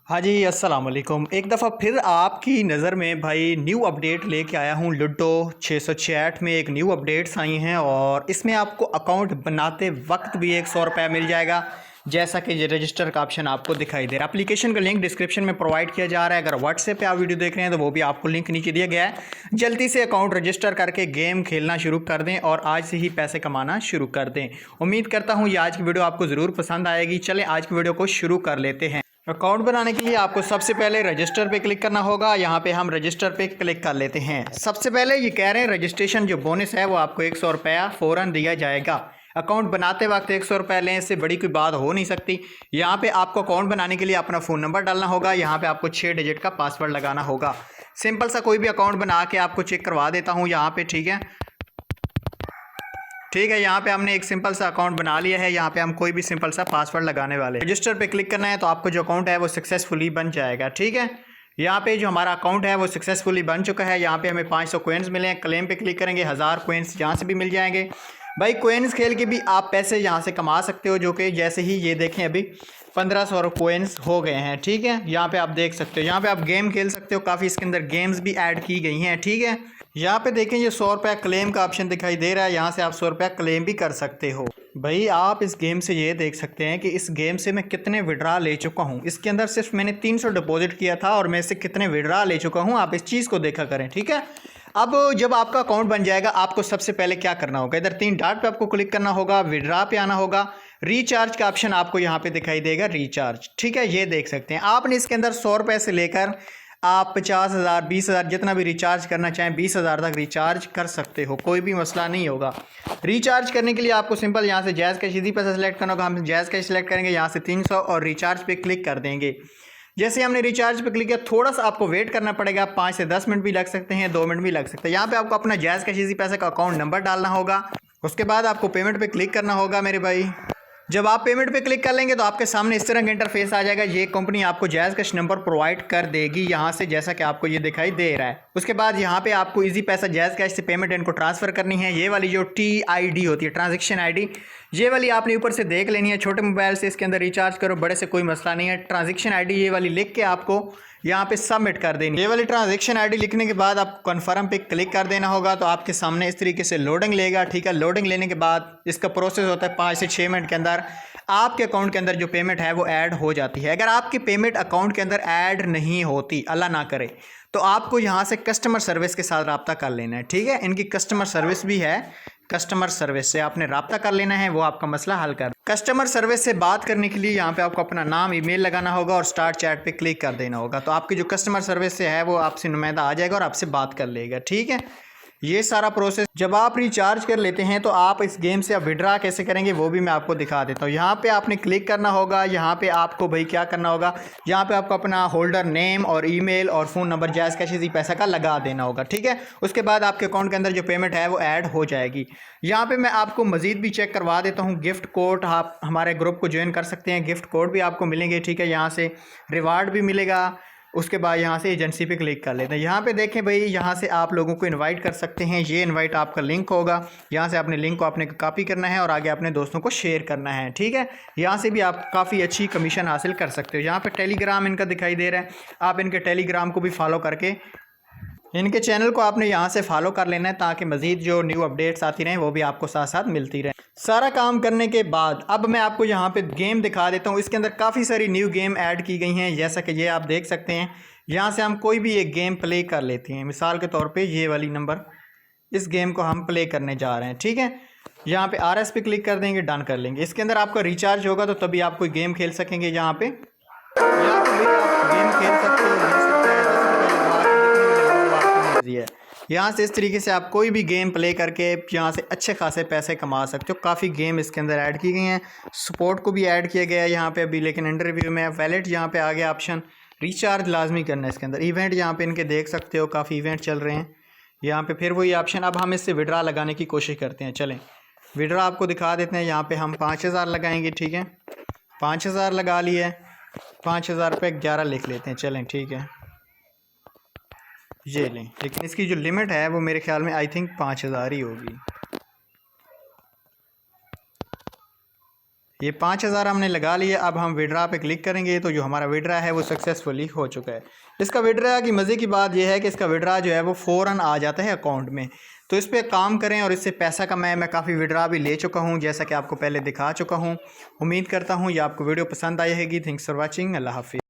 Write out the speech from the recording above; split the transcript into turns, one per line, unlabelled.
हाँ जी, अस्सलाम वालेकुम। एक दफ़ा फिर आपकी नज़र में भाई न्यू अपडेट लेके आया हूँ। लूडो 666 में एक न्यू अपडेट्स आई हैं और इसमें आपको अकाउंट बनाते वक्त भी ₹100 मिल जाएगा, जैसा कि ये रजिस्टर का ऑप्शन आपको दिखाई दे रहा है। एप्लीकेशन का लिंक डिस्क्रिप्शन में प्रोवाइड किया जा रहा है। अगर व्हाट्सएप पे आप वीडियो देख रहे हैं तो वो भी आपको लिंक नीचे दिया गया है। जल्दी से अकाउंट रजिस्टर करके गेम खेलना शुरू कर दें और आज से ही पैसे कमाना शुरू कर दें। उम्मीद करता हूँ ये आज की वीडियो आपको ज़रूर पसंद आएगी। चलें आज की वीडियो को शुरू कर लेते हैं। अकाउंट बनाने के लिए आपको सबसे पहले रजिस्टर पे क्लिक करना होगा। यहाँ पे हम रजिस्टर पे क्लिक कर लेते हैं। सबसे पहले ये कह रहे हैं रजिस्ट्रेशन जो बोनस है वो आपको ₹100 फ़ौरन दिया जाएगा। अकाउंट बनाते वक्त ₹100 लें, इससे बड़ी कोई बात हो नहीं सकती। यहाँ पे आपको अकाउंट बनाने के लिए अपना फ़ोन नंबर डालना होगा। यहाँ पे आपको 6 डिजिट का पासवर्ड लगाना होगा। सिंपल सा कोई भी अकाउंट बना के आपको चेक करवा देता हूँ यहाँ पे, ठीक है। ठीक है, यहाँ पे हमने एक सिंपल सा अकाउंट बना लिया है। यहाँ पे हम कोई भी सिंपल सा पासवर्ड लगाने वाले हैं। रजिस्टर पे क्लिक करना है तो आपको जो अकाउंट है वो सक्सेसफुली बन जाएगा, ठीक है। यहाँ पे जो हमारा अकाउंट है वो सक्सेसफुली बन चुका है। यहाँ पे हमें 500 कोइंस मिले हैं। क्लेम पे क्लिक करेंगे, 1000 कोइंस यहाँ से भी मिल जाएंगे। भाई कोइंस खेल के भी आप पैसे यहाँ से कमा सकते हो, जो कि जैसे ही ये देखें अभी 1500 कोइंस हो गए हैं, ठीक है। यहाँ पे आप देख सकते हो, यहाँ पे आप गेम खेल सकते हो। काफ़ी इसके अंदर गेम्स भी ऐड की गई हैं, ठीक है। यहाँ पे देखें ये ₹100 क्लेम का ऑप्शन दिखाई दे रहा है। यहाँ से आप ₹100 क्लेम भी कर सकते हो। भाई आप इस गेम से ये देख सकते हैं कि इस गेम से मैं कितने विड्रा ले चुका हूँ। इसके अंदर सिर्फ मैंने 300 डिपॉजिट किया था और मैं इससे कितने विड्रा ले चुका हूँ, आप इस चीज़ को देखा करें, ठीक है। अब जब आपका अकाउंट बन जाएगा आपको सबसे पहले क्या करना होगा, इधर 3 डॉट पे आपको क्लिक करना होगा, विड्रा पे आना होगा। रिचार्ज का ऑप्शन आपको यहाँ पे दिखाई देगा, रिचार्ज, ठीक है। ये देख सकते हैं आपने इसके अंदर ₹100 से लेकर आप 50,000 20,000 जितना भी रिचार्ज करना चाहें 20,000 तक रिचार्ज कर सकते हो, कोई भी मसला नहीं होगा। रिचार्ज करने के लिए आपको सिंपल यहाँ से जैज़ कैश इजी पैसा सेलेक्ट करना होगा। हम जैज़ कैश सेलेक्ट करेंगे, यहाँ से 300 और रिचार्ज पे क्लिक कर देंगे। जैसे हमने रिचार्ज पे क्लिक किया थोड़ा सा आपको वेट करना पड़ेगा, 5 से 10 मिनट भी लग सकते हैं, 2 मिनट भी लग सकते हैं। यहाँ पे आपको अपना जैज़ कैश इजी पैसा का अकाउंट नंबर डालना होगा। उसके बाद आपको पेमेंट पे क्लिक करना होगा मेरे भाई। जब आप पेमेंट पे क्लिक कर लेंगे तो आपके सामने इस तरह का इंटरफेस आ जाएगा। ये कंपनी आपको जायज़ कैश नंबर प्रोवाइड कर देगी यहाँ से, जैसा कि आपको ये दिखाई दे रहा है। उसके बाद यहाँ पे आपको इजी पैसा जायज़ कैश से पेमेंट इनको ट्रांसफ़र करनी है। ये वाली जो TID होती है, ट्रांजेक्शन ID, ये वाली आपने ऊपर से देख लेनी है। छोटे मोबाइल से इसके अंदर रिचार्ज करो, बड़े से कोई मसला नहीं है। ट्रांजेक्शन ID ये वाली लिख के आपको यहाँ पे सबमिट कर देनी। ये वाली ट्रांजेक्शन ID लिखने के बाद आपको कन्फर्म पे क्लिक कर देना होगा। तो आपके सामने इस तरीके से लोडिंग लेगा, ठीक है। लोडिंग लेने के बाद इसका प्रोसेस होता है 5 से 6 मिनट के अंदर आपके अकाउंट के अंदर जो पेमेंट है वो ऐड हो जाती है। अगर आपकी पेमेंट अकाउंट के अंदर ऐड नहीं होती, अल्लाह ना करे, तो आपको यहाँ से कस्टमर सर्विस के साथ रब्ता कर लेना है, ठीक है। इनकी कस्टमर सर्विस भी है, कस्टमर सर्विस से आपने रब्ता कर लेना है, वो आपका मसला हल कर। कस्टमर सर्विस से बात करने के लिए यहाँ पे आपको अपना नाम, ईमेल लगाना होगा और स्टार्ट चैट पे क्लिक कर देना होगा। तो आपकी जो कस्टमर सर्विस से है वो आपसे नुमाइंदा आ जाएगा और आपसे बात कर लेगा, ठीक है। ये सारा प्रोसेस जब आप रिचार्ज कर लेते हैं तो आप इस गेम से अब विड्रा कैसे करेंगे वो भी मैं आपको दिखा देता हूँ। यहाँ पे आपने क्लिक करना होगा। यहाँ पे आपको भाई क्या करना होगा, यहाँ पे आपको अपना होल्डर नेम और ईमेल और फ़ोन नंबर जायज़ कैश इजी पैसा का लगा देना होगा, ठीक है। उसके बाद आपके अकाउंट के अंदर जो पेमेंट है वो ऐड हो जाएगी। यहाँ पे मैं आपको मज़ीद भी चेक करवा देता हूँ। गिफ्ट कोड, आप हमारे ग्रुप को ज्वाइन कर सकते हैं, गिफ्ट कोड भी आपको मिलेंगे, ठीक है। यहाँ से रिवार्ड भी मिलेगा। उसके बाद यहाँ से एजेंसी पे क्लिक कर लेते हैं। यहाँ पे देखें भाई, यहाँ से आप लोगों को इनवाइट कर सकते हैं। ये इनवाइट आपका लिंक होगा, यहाँ से अपने लिंक को आपने कॉपी करना है और आगे अपने दोस्तों को शेयर करना है, ठीक है। यहाँ से भी आप काफ़ी अच्छी कमीशन हासिल कर सकते हो। यहाँ पे टेलीग्राम इनका दिखाई दे रहा है, आप इनके टेलीग्राम को भी फॉलो करके इनके चैनल को आपने यहाँ से फॉलो कर लेना है, ताकि मज़ीद जो न्यू अपडेट्स आती रहें वो भी आपको साथ साथ मिलती रहें। सारा काम करने के बाद अब मैं आपको यहाँ पे गेम दिखा देता हूँ। इसके अंदर काफ़ी सारी न्यू गेम ऐड की गई हैं, जैसा कि ये आप देख सकते हैं। यहाँ से हम कोई भी एक गेम प्ले कर लेते हैं। मिसाल के तौर पे ये वाली नंबर, इस गेम को हम प्ले करने जा रहे हैं, ठीक है। यहाँ पे RS पे क्लिक कर देंगे, डन कर लेंगे। इसके अंदर आपका रिचार्ज होगा तो तभी आप कोई गेम खेल सकेंगे। यहाँ पे भी आप गेम खेल सकते हो, है। यहाँ से इस तरीके से आप कोई भी गेम प्ले करके यहाँ से अच्छे खासे पैसे कमा सकते हो। काफ़ी गेम इसके अंदर ऐड की गई हैं। सपोर्ट को भी ऐड किया गया है यहाँ पे अभी, लेकिन इंटरव्यू में वैलेट यहाँ पे आ गया ऑप्शन। रिचार्ज लाजमी करना है इसके अंदर। इवेंट यहाँ पे इनके देख सकते हो, काफ़ी इवेंट चल रहे हैं यहाँ पे। फिर वही ऑप्शन, अब हम इससे विड्रा लगाने की कोशिश करते हैं। चलें विड्रा आपको दिखा देते हैं। यहाँ पर हम 5,000 लगाएँगे, ठीक है। 5,000 लगा लिए, 5,000 पे 11 लिख लेते हैं, चलें ठीक है। ये लें, लेकिन इसकी जो लिमिट है वो मेरे ख्याल में आई थिंक 5,000 ही होगी। ये 5000 हमने लगा लिया। अब हम विड्रा पे क्लिक करेंगे तो जो हमारा विड्रा है वो सक्सेसफुली हो चुका है। इसका विड्रा की मज़े की बात यह है कि इसका विड्रा जो है वो फ़ौरन आ जाता है अकाउंट में। तो इस पर काम करें और इससे पैसा कमाएं। मैं काफ़ी विड्रा भी ले चुका हूँ, जैसा कि आपको पहले दिखा चुका हूँ। उम्मीद करता हूँ ये आपको वीडियो पसंद आई होगी। Thanks for watching. अल्लाह हाफिज़।